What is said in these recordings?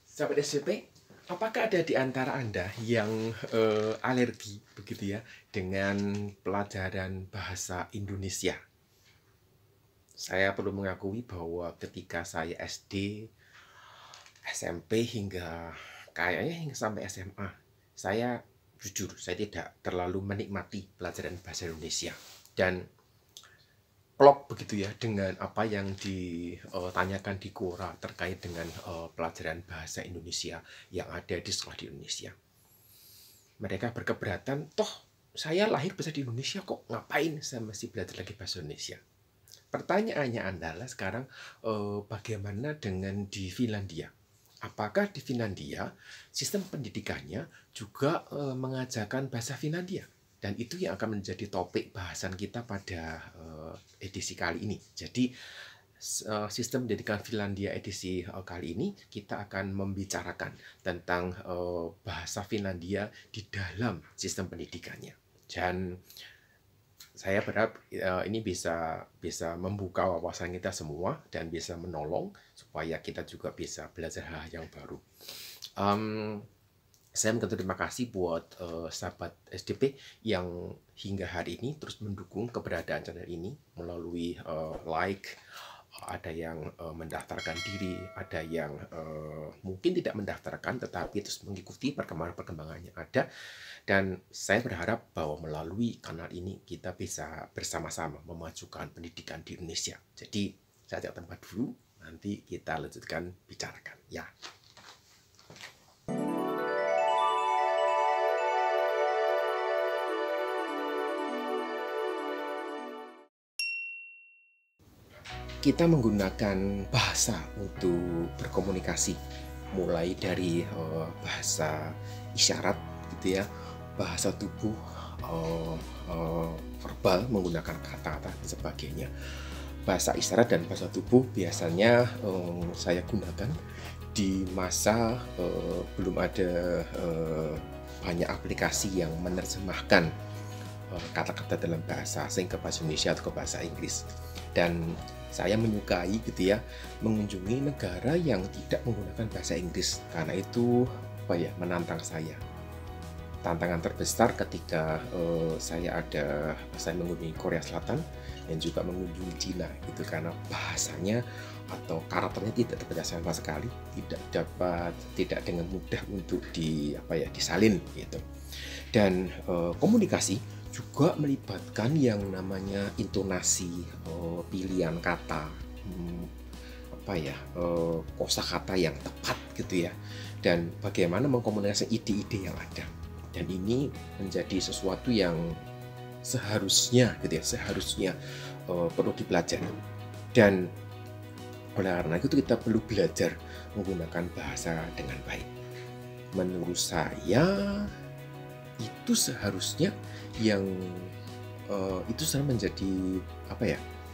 Sahabat SCP, apakah ada di antara Anda yang alergi begitu ya dengan pelajaran bahasa Indonesia? Saya perlu mengakui bahwa ketika saya SD, SMP hingga kayaknya hingga sampai SMA, saya jujur saya tidak terlalu menikmati pelajaran bahasa Indonesia dan plok begitu ya dengan apa yang ditanyakan di Quora terkait dengan pelajaran bahasa Indonesia yang ada di sekolah di Indonesia. Mereka berkeberatan, toh saya lahir besar di Indonesia kok, ngapain saya masih belajar lagi bahasa Indonesia? Pertanyaannya adalah sekarang bagaimana dengan di Finlandia? Apakah di Finlandia sistem pendidikannya juga mengajarkan bahasa Finlandia? Dan itu yang akan menjadi topik bahasan kita pada edisi kali ini. Jadi sistem pendidikan Finlandia edisi kali ini kita akan membicarakan tentang bahasa Finlandia di dalam sistem pendidikannya. Dan saya berharap ini bisa membuka wawasan kita semua dan bisa menolong supaya kita juga bisa belajar hal yang baru. Saya mengucapkan terima kasih buat sahabat SDP yang hingga hari ini terus mendukung keberadaan channel ini melalui like, ada yang mendaftarkan diri, ada yang mungkin tidak mendaftarkan tetapi terus mengikuti perkembangan-perkembangan yang ada. Dan saya berharap bahwa melalui kanal ini kita bisa bersama-sama memajukan pendidikan di Indonesia. Jadi saya ajak tempat dulu, nanti kita lanjutkan bicarakan ya. Kita menggunakan bahasa untuk berkomunikasi, mulai dari bahasa isyarat gitu ya, bahasa tubuh, verbal menggunakan kata-kata dan sebagainya. Bahasa isyarat dan bahasa tubuh biasanya saya gunakan di masa belum ada banyak aplikasi yang menerjemahkan kata-kata dalam bahasa asing ke bahasa Indonesia atau ke bahasa Inggris. Dan saya menyukai gitu ya mengunjungi negara yang tidak menggunakan bahasa Inggris karena itu menantang saya. Tantangan terbesar ketika saya mengunjungi Korea Selatan dan juga mengunjungi Cina gitu, karena bahasanya atau karakternya tidak terbaca sama sekali, tidak dengan mudah untuk disalin gitu. Dan komunikasi juga melibatkan yang namanya intonasi, pilihan kata, kosakata yang tepat gitu ya, dan bagaimana mengkomunikasikan ide-ide yang ada. Dan ini menjadi sesuatu yang seharusnya perlu dipelajari. Dan oleh karena itu kita perlu belajar menggunakan bahasa dengan baik. Menurut saya itu seharusnya menjadi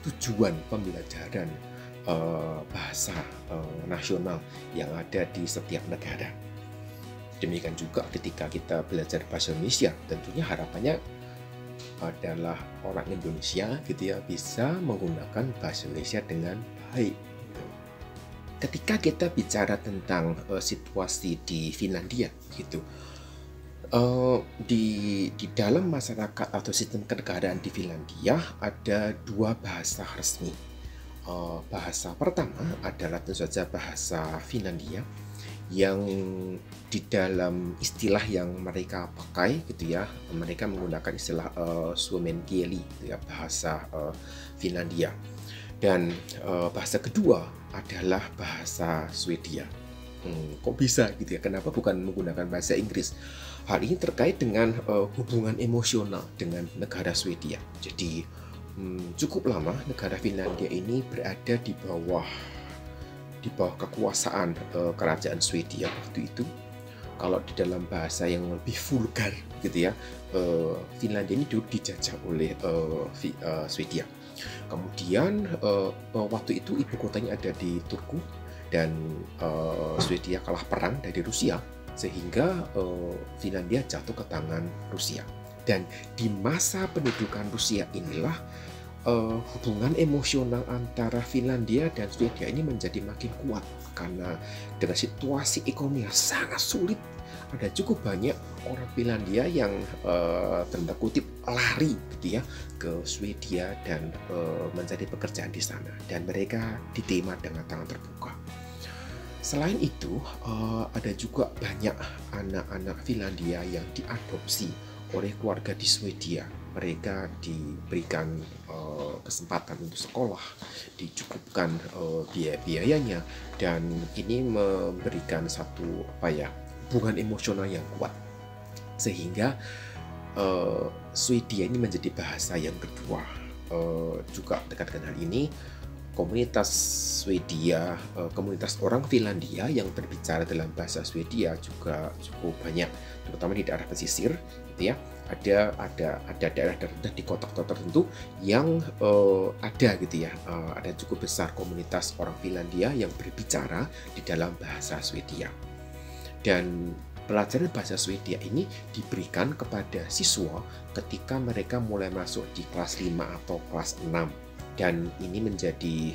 tujuan pembelajaran bahasa nasional yang ada di setiap negara. Demikian juga ketika kita belajar bahasa Indonesia, tentunya harapannya adalah orang Indonesia gitu ya bisa menggunakan bahasa Indonesia dengan baik. Ketika kita bicara tentang situasi di Finlandia gitu, di dalam masyarakat atau sistem kenegaraan di Finlandia ada dua bahasa resmi. Bahasa pertama adalah tentu saja bahasa Finlandia yang di dalam istilah yang mereka pakai gitu ya, mereka menggunakan istilah suomen kieli gitu ya, bahasa Finlandia. Dan bahasa kedua adalah bahasa Swedia. Kok bisa gitu ya, kenapa bukan menggunakan bahasa Inggris? Hal ini terkait dengan hubungan emosional dengan negara Swedia. Jadi cukup lama negara Finlandia ini berada di bawah kekuasaan kerajaan Swedia waktu itu. Kalau di dalam bahasa yang lebih vulgar gitu ya, Finlandia ini dulu dijajah oleh Swedia. Kemudian waktu itu ibu kotanya ada di Turku dan Swedia kalah perang dari Rusia sehingga Finlandia jatuh ke tangan Rusia. Dan di masa pendudukan Rusia inilah hubungan emosional antara Finlandia dan Swedia ini menjadi makin kuat karena dengan situasi ekonomi yang sangat sulit, ada cukup banyak orang Finlandia yang tanda kutip lari gitu ya ke Swedia dan mencari pekerjaan di sana, dan mereka diterima dengan tangan terbuka. Selain itu, ada juga banyak anak-anak Finlandia yang diadopsi oleh keluarga di Swedia. Mereka diberikan kesempatan untuk sekolah, dicukupkan biaya-biayanya, dan ini memberikan satu hubungan emosional yang kuat, sehingga Swedia ini menjadi bahasa yang kedua. Juga dekat dengan hal ini, komunitas Swedia, komunitas orang Finlandia yang berbicara dalam bahasa Swedia juga cukup banyak, terutama di daerah pesisir, gitu ya. Ada daerah tertentu di kota-kota tertentu yang ada gitu ya, ada cukup besar komunitas orang Finlandia yang berbicara di dalam bahasa Swedia. Dan pelajaran bahasa Swedia ini diberikan kepada siswa ketika mereka mulai masuk di kelas 5 atau kelas 6. Dan ini menjadi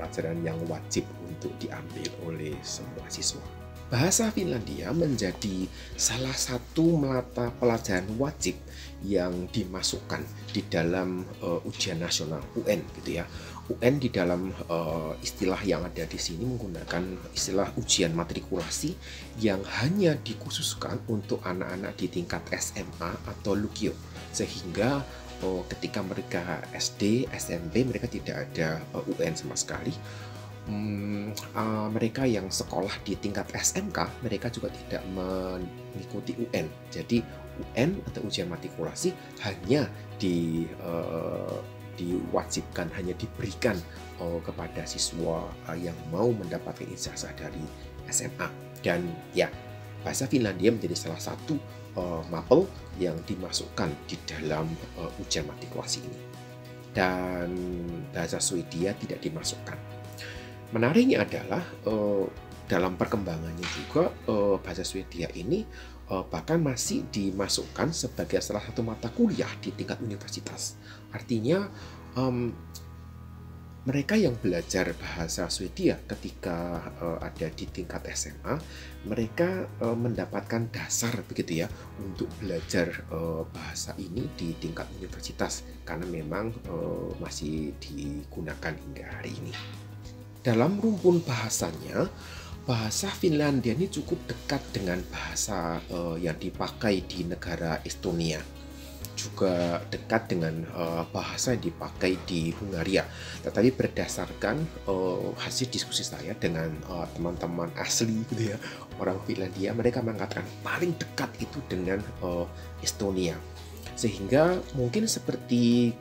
pelajaran yang wajib untuk diambil oleh semua siswa. Bahasa Finlandia menjadi salah satu mata pelajaran wajib yang dimasukkan di dalam ujian nasional UN gitu ya. UN di dalam istilah yang ada di sini menggunakan istilah ujian matrikulasi yang hanya dikhususkan untuk anak-anak di tingkat SMA atau Lukio, sehingga ketika mereka SD, SMP mereka tidak ada UN sama sekali. Mereka yang sekolah di tingkat SMK mereka juga tidak mengikuti UN. Jadi UN atau ujian matrikulasi hanya diwajibkan, hanya diberikan kepada siswa yang mau mendapatkan ijazah dari SMA. Dan ya, bahasa Finlandia menjadi salah satu mapel yang dimasukkan di dalam ujian matrikulasi ini. Dan bahasa Swedia tidak dimasukkan. Menariknya adalah dalam perkembangannya juga bahasa Swedia ini bahkan masih dimasukkan sebagai salah satu mata kuliah di tingkat universitas. Artinya mereka yang belajar bahasa Swedia ketika ada di tingkat SMA, mereka mendapatkan dasar begitu ya untuk belajar bahasa ini di tingkat universitas, karena memang masih digunakan hingga hari ini. Dalam rumpun bahasanya, bahasa Finlandia ini cukup dekat dengan bahasa yang dipakai di negara Estonia. Juga dekat dengan bahasa yang dipakai di Hungaria. Tetapi berdasarkan hasil diskusi saya dengan teman-teman asli gitu ya, orang Finlandia, mereka mengatakan paling dekat itu dengan Estonia. Sehingga mungkin seperti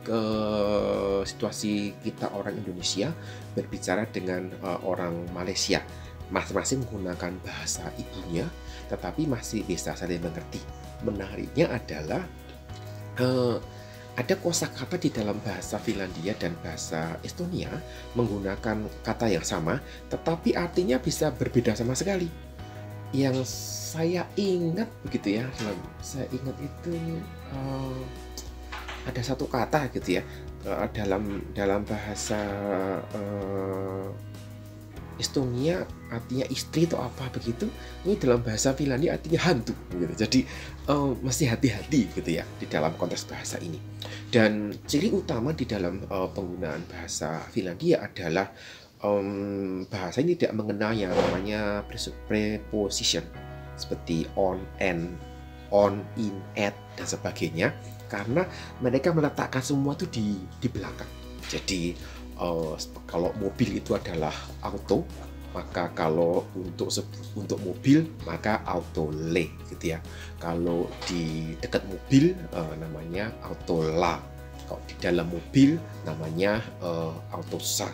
situasi kita orang Indonesia berbicara dengan orang Malaysia, masing-masing menggunakan bahasa ibunya tetapi masih bisa saling mengerti. Menariknya adalah ada kosakata di dalam bahasa Finlandia dan bahasa Estonia menggunakan kata yang sama tetapi artinya bisa berbeda sama sekali. Yang saya ingat begitu ya, saya ingat itu ada satu kata gitu ya dalam bahasa Estonia artinya istri atau apa begitu. Ini dalam bahasa Finlandia artinya hantu gitu. Jadi mesti hati-hati gitu ya di dalam konteks bahasa ini. Dan ciri utama di dalam penggunaan bahasa Finlandia adalah bahasa ini tidak mengenal yang namanya preposition seperti on, and, on, in, at dan sebagainya, karena mereka meletakkan semua itu di belakang. Jadi kalau mobil itu adalah auto, maka kalau untuk mobil maka autole gitu ya. Kalau di dekat mobil namanya autola. Kalau di dalam mobil namanya autosa.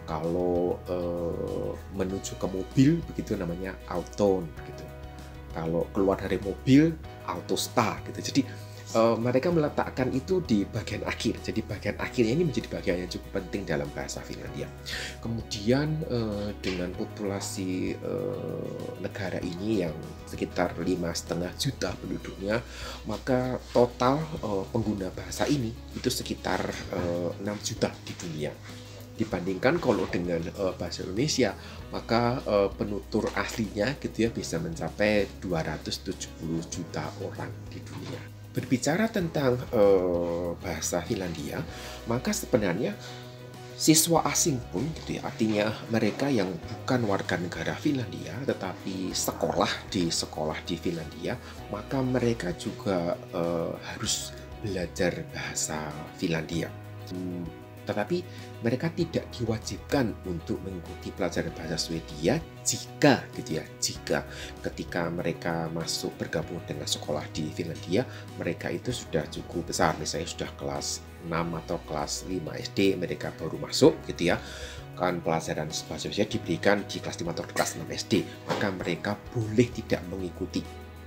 Kalau menuju ke mobil begitu namanya auton gitu. Kalau keluar dari mobil autosta gitu. Jadi mereka meletakkan itu di bagian akhir. Jadi bagian akhirnya ini menjadi bagian yang cukup penting dalam bahasa Finlandia. Kemudian dengan populasi negara ini yang sekitar 5,5 juta penduduknya, maka total pengguna bahasa ini itu sekitar 6 juta di dunia. Dibandingkan kalau dengan bahasa Indonesia, maka penutur aslinya gitu ya bisa mencapai 270 juta orang di dunia. Berbicara tentang bahasa Finlandia, maka sebenarnya siswa asing pun gitu ya, artinya mereka yang bukan warga negara Finlandia tetapi sekolah di Finlandia, maka mereka juga harus belajar bahasa Finlandia. Tetapi mereka tidak diwajibkan untuk mengikuti pelajaran bahasa Swedia jika ketika mereka masuk bergabung dengan sekolah di Finlandia, mereka itu sudah cukup besar, misalnya sudah kelas 6 atau kelas 5 SD mereka baru masuk gitu ya. Kan pelajaran bahasa Swedia diberikan di kelas 5 atau kelas 6 SD, maka mereka boleh tidak mengikuti.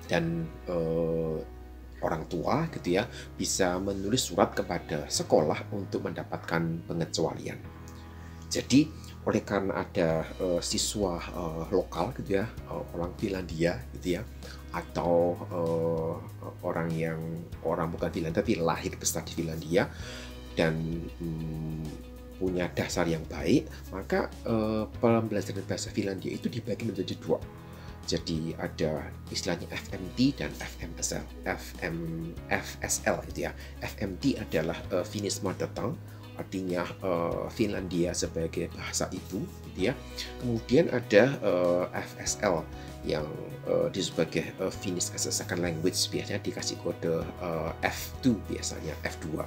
Dan orang tua gitu ya bisa menulis surat kepada sekolah untuk mendapatkan pengecualian. Jadi oleh karena ada siswa lokal gitu ya, orang Finlandia gitu ya, atau orang bukan Finlandia tapi lahir besar di Finlandia dan punya dasar yang baik, maka pembelajaran bahasa Finlandia itu dibagi menjadi dua. Jadi ada istilahnya FMT dan FMSL. FSL gitu ya. FMT adalah Finnish Mother Tongue, artinya Finlandia sebagai bahasa ibu gitu ya. Kemudian ada FSL yang sebagai Finnish as a Second Language, biasanya dikasih kode F2 biasanya, F2.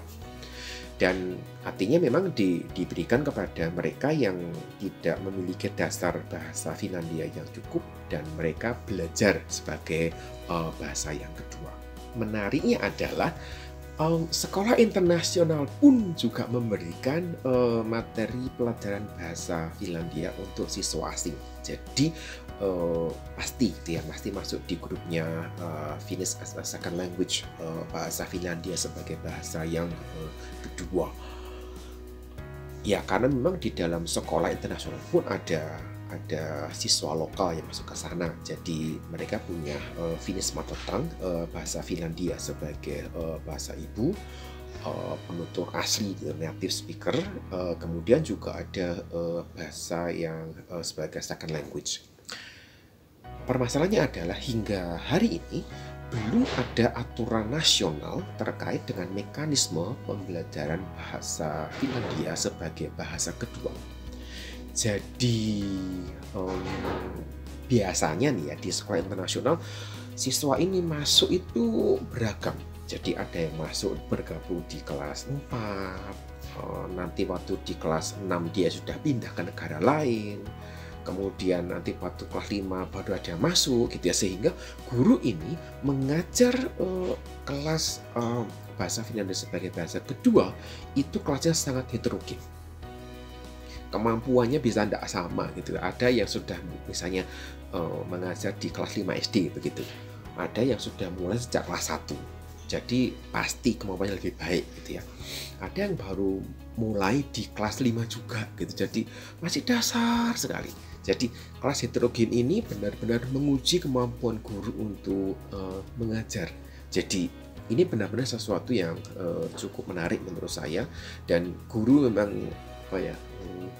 Dan artinya memang diberikan kepada mereka yang tidak memiliki dasar bahasa Finlandia yang cukup dan mereka belajar sebagai bahasa yang kedua. Menariknya adalah sekolah internasional pun juga memberikan materi pelajaran bahasa Finlandia untuk siswa asing. Jadi pasti masuk di grupnya Finnish as a Second Language, bahasa Finlandia sebagai bahasa yang kedua. Ya, karena memang di dalam sekolah internasional pun ada siswa lokal yang masuk ke sana. Jadi mereka punya Finnish Mother Tongue, bahasa Finlandia sebagai bahasa ibu, penutur asli, native speaker, kemudian juga ada bahasa yang sebagai second language. Permasalahannya adalah hingga hari ini belum ada aturan nasional terkait dengan mekanisme pembelajaran bahasa Finlandia sebagai bahasa kedua. Jadi biasanya nih ya di sekolah internasional siswa ini masuk itu beragam. Jadi ada yang masuk bergabung di kelas 4, nanti waktu di kelas 6 dia sudah pindah ke negara lain, kemudian nanti waktu kelas 5 baru ada masuk gitu ya, sehingga guru ini mengajar kelas bahasa Finlandia sebagai bahasa kedua itu kelasnya sangat heterogen. Kemampuannya bisa tidak sama gitu. Ada yang sudah misalnya mengajar di kelas 5 SD begitu. Ada yang sudah mulai sejak kelas 1. Jadi pasti kemampuannya lebih baik gitu ya. Ada yang baru mulai di kelas 5 juga gitu. Jadi masih dasar sekali. Jadi kelas heterogen ini benar-benar menguji kemampuan guru untuk mengajar. Jadi ini benar-benar sesuatu yang cukup menarik menurut saya, dan guru memang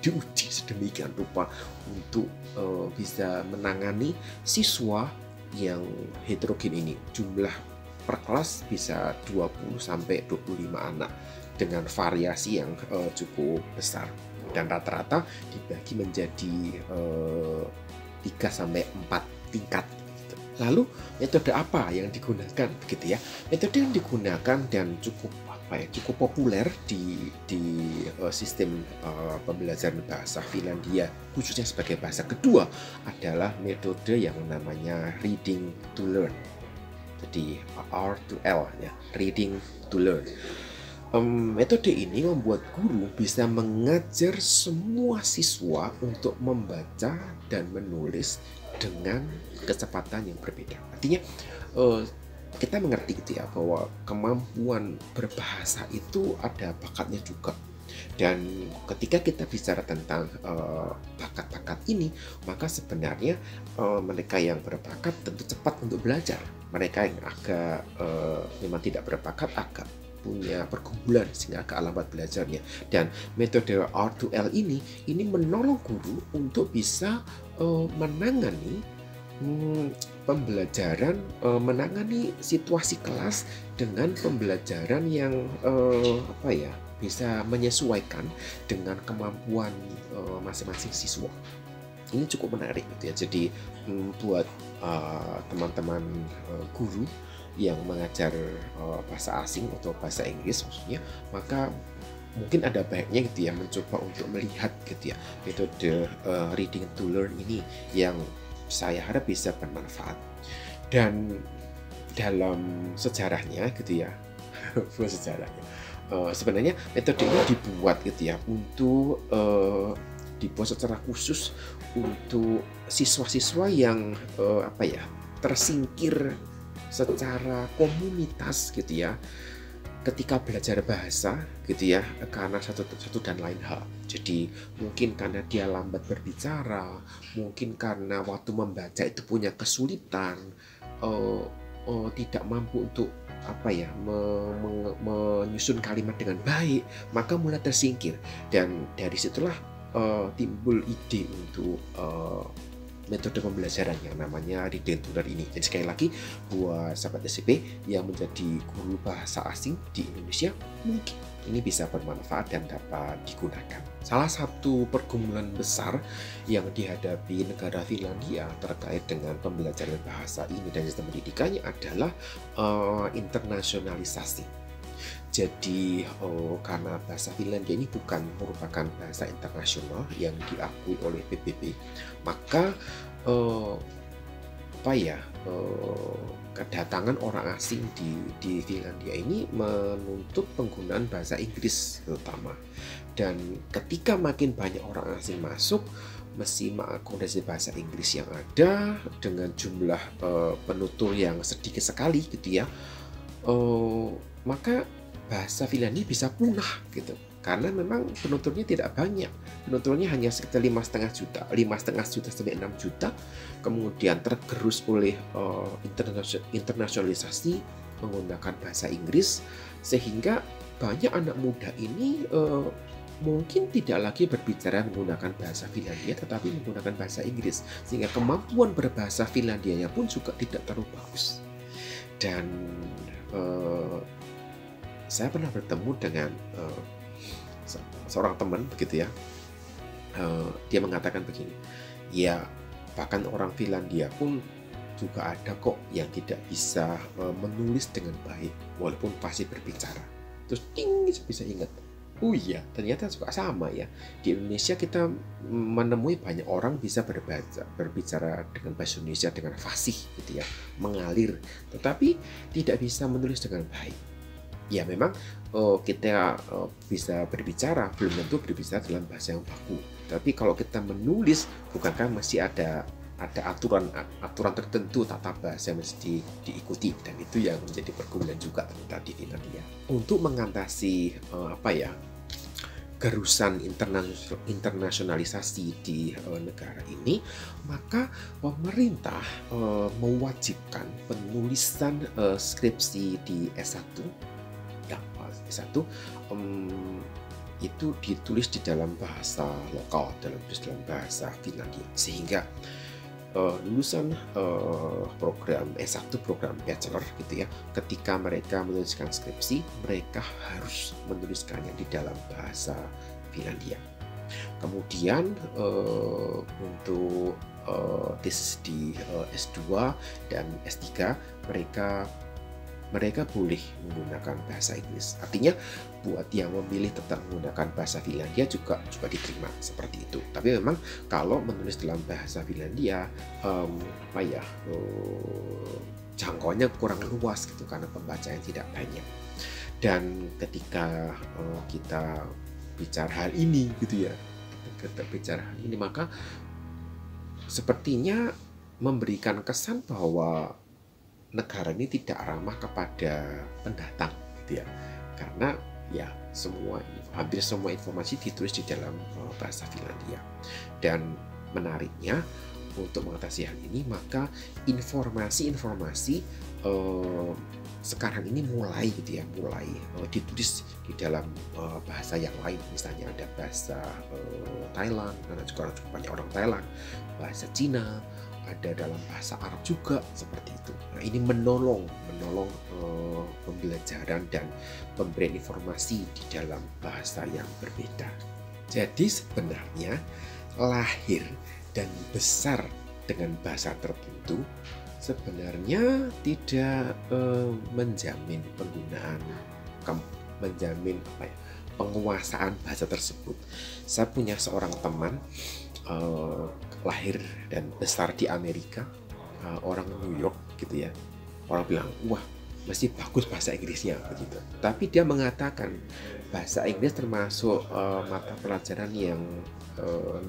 diuji sedemikian rupa untuk bisa menangani siswa yang heterogen ini. Jumlah per kelas bisa 20 sampai 25 anak dengan variasi yang cukup besar, dan rata-rata dibagi menjadi 3 sampai 4 tingkat. Lalu metode apa yang digunakan begitu ya? Metode yang digunakan dan cukup populer di sistem pembelajaran bahasa Finlandia khususnya sebagai bahasa kedua adalah metode yang namanya reading to learn. Jadi R2L ya, reading to learn. Metode ini membuat guru bisa mengajar semua siswa untuk membaca dan menulis dengan kecepatan yang berbeda. Artinya kita mengerti gitu ya bahwa kemampuan berbahasa itu ada bakatnya juga. Dan ketika kita bicara tentang bakat-bakat ini, maka sebenarnya mereka yang berbakat tentu cepat untuk belajar. Mereka yang agak memang tidak berbakat agak punya pergumulan sehingga agak lambat belajarnya. Dan metode R2L ini menolong guru untuk bisa menangani pembelajaran, menangani situasi kelas dengan pembelajaran yang bisa menyesuaikan dengan kemampuan masing-masing siswa. Ini cukup menarik gitu ya. Jadi buat teman-teman guru yang mengajar bahasa asing atau bahasa Inggris maksudnya, maka mungkin ada baiknya gitu ya mencoba untuk melihat gitu ya metode reading to learn ini yang saya harap bisa bermanfaat. Dan dalam sejarahnya gitu ya, sejarahnya sebenarnya metode ini dibuat gitu ya untuk dibuat secara khusus untuk siswa-siswa yang tersingkir secara komunitas gitu ya ketika belajar bahasa gitu ya karena satu dan lain hal. Jadi mungkin karena dia lambat berbicara, mungkin karena waktu membaca itu punya kesulitan, tidak mampu untuk menyusun kalimat dengan baik, maka mulai tersingkir. Dan dari situlah timbul ide untuk metode pembelajaran yang namanya reading to learn ini. Jadi sekali lagi buat sahabat SCP yang menjadi guru bahasa asing di Indonesia, mungkin ini bisa bermanfaat dan dapat digunakan. Salah satu pergumulan besar yang dihadapi negara Finlandia terkait dengan pembelajaran bahasa ini dan sistem pendidikannya adalah internasionalisasi. Jadi karena bahasa Finlandia ini bukan merupakan bahasa internasional yang diakui oleh PBB, maka kedatangan orang asing di Finlandia ini menuntut penggunaan bahasa Inggris terutama. Dan ketika makin banyak orang asing masuk, mesti mengakomodasi bahasa Inggris yang ada dengan jumlah penutur yang sedikit sekali gitu ya, maka bahasa Finlandia bisa punah gitu karena memang penuturnya tidak banyak. Penuturnya hanya sekitar 5,5 juta sampai 6 juta, kemudian tergerus oleh internasionalisasi menggunakan bahasa Inggris, sehingga banyak anak muda ini mungkin tidak lagi berbicara menggunakan bahasa Finlandia tetapi menggunakan bahasa Inggris, sehingga kemampuan berbahasa Finlandianya pun juga tidak terlalu bagus. Dan saya pernah bertemu dengan seorang teman begitu ya, dia mengatakan begini, ya bahkan orang Finlandia pun juga ada kok yang tidak bisa menulis dengan baik walaupun pasti berbicara. Terus bisa ingat, oh iya ternyata juga sama ya, di Indonesia kita menemui banyak orang bisa berbicara dengan bahasa Indonesia dengan fasih gitu ya, mengalir, tetapi tidak bisa menulis dengan baik. Ya memang kita bisa berbicara, belum tentu berbicara dalam bahasa yang baku. Tapi kalau kita menulis, bukankah masih ada aturan tertentu tata bahasa yang mesti diikuti, dan itu yang menjadi pergumulan juga tadi di Finlandia. Untuk mengatasi gerusan internasionalisasi di negara ini, maka pemerintah mewajibkan penulisan skripsi di S1 itu ditulis di dalam bahasa lokal, dalam bahasa Finlandia, sehingga lulusan program S1, program bachelor gitu ya, ketika mereka menuliskan skripsi, mereka harus menuliskannya di dalam bahasa Finlandia. Kemudian untuk tesis di S2 dan S3 mereka boleh menggunakan bahasa Inggris. Artinya buat yang memilih tetap menggunakan bahasa Finlandia juga diterima seperti itu. Tapi memang kalau menulis dalam bahasa Finlandia jangkauannya kurang luas gitu karena pembaca yang tidak banyak. Dan ketika kita bicara hal ini gitu ya, maka sepertinya memberikan kesan bahwa negara ini tidak ramah kepada pendatang gitu ya. Karena ya hampir semua informasi ditulis di dalam bahasa Finlandia. Dan menariknya, untuk mengatasi hal ini maka informasi-informasi sekarang ini mulai gitu ya, ditulis di dalam bahasa yang lain. Misalnya ada bahasa Thailand, karena juga banyak orang Thailand, bahasa Cina, ada dalam bahasa Arab juga seperti itu. Nah, ini menolong pembelajaran dan pemberian informasi di dalam bahasa yang berbeda. Jadi sebenarnya lahir dan besar dengan bahasa tertentu sebenarnya tidak menjamin penguasaan bahasa tersebut. Saya punya seorang teman lahir dan besar di Amerika, orang New York gitu ya. Orang bilang, wah masih bagus bahasa Inggrisnya begitu. Tapi dia mengatakan bahasa Inggris termasuk mata pelajaran yang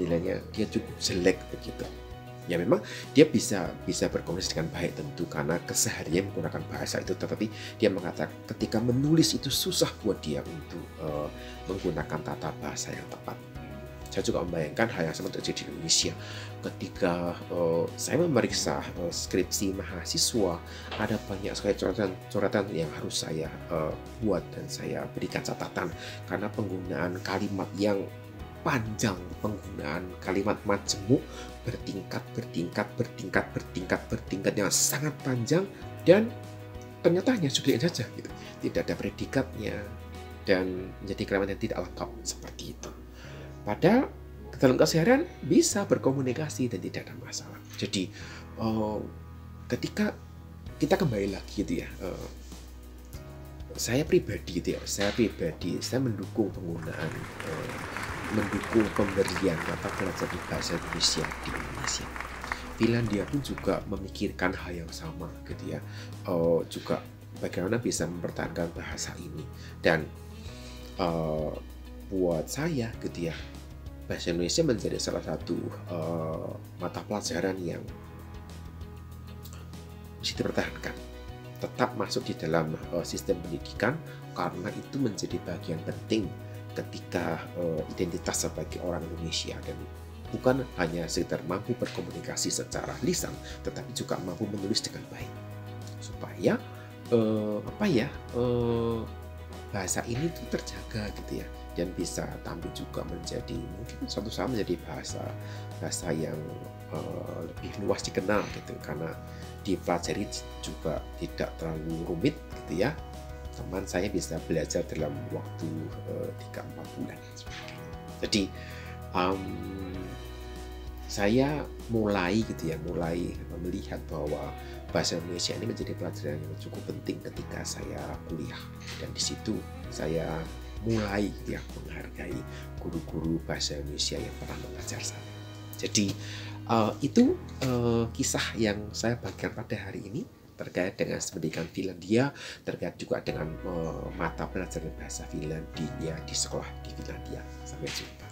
nilainya dia cukup jelek begitu. Ya memang dia bisa berkomunikasi dengan baik tentu karena keseharian menggunakan bahasa itu, tetapi dia mengatakan ketika menulis itu susah buat dia untuk menggunakan tata bahasa yang tepat. Saya juga membayangkan hal yang sama terjadi di Indonesia ketika saya memeriksa skripsi mahasiswa. Ada banyak sekali coretan yang harus saya buat dan saya berikan catatan karena penggunaan kalimat yang panjang, penggunaan kalimat majemuk bertingkat yang sangat panjang, dan ternyata hanya subjek saja gitu. Tidak ada predikatnya dan menjadi kalimat yang tidak lengkap seperti itu. Padahal dalam keseharian bisa berkomunikasi dan tidak ada masalah. Jadi ketika kita kembali lagi gitu ya, saya pribadi mendukung pemberian mata pelajaran bahasa Indonesia di Indonesia. Finlandia pun juga memikirkan hal yang sama gitu ya, juga bagaimana bisa mempertahankan bahasa ini. Dan buat saya gitu ya, bahasa Indonesia menjadi salah satu mata pelajaran yang mesti dipertahankan, tetap masuk di dalam sistem pendidikan karena itu menjadi bagian penting ketika identitas sebagai orang Indonesia, dan bukan hanya sekedar mampu berkomunikasi secara lisan, tetapi juga mampu menulis dengan baik supaya bahasa ini tuh terjaga gitu ya, dan bisa tampil juga menjadi mungkin suatu saat menjadi bahasa yang lebih luas dikenal gitu, karena dipelajari juga tidak terlalu rumit gitu ya. Teman saya bisa belajar dalam waktu 3-4 bulan. Jadi saya mulai melihat bahwa bahasa Indonesia ini menjadi pelajaran yang cukup penting ketika saya kuliah, dan di situ saya mulai menghargai guru-guru bahasa Indonesia yang pernah mengajar saya. Jadi itu kisah yang saya bagikan pada hari ini terkait dengan pendidikan Finlandia, terkait juga dengan mata pelajaran bahasa Finlandia di sekolah di Finlandia. Sampai jumpa.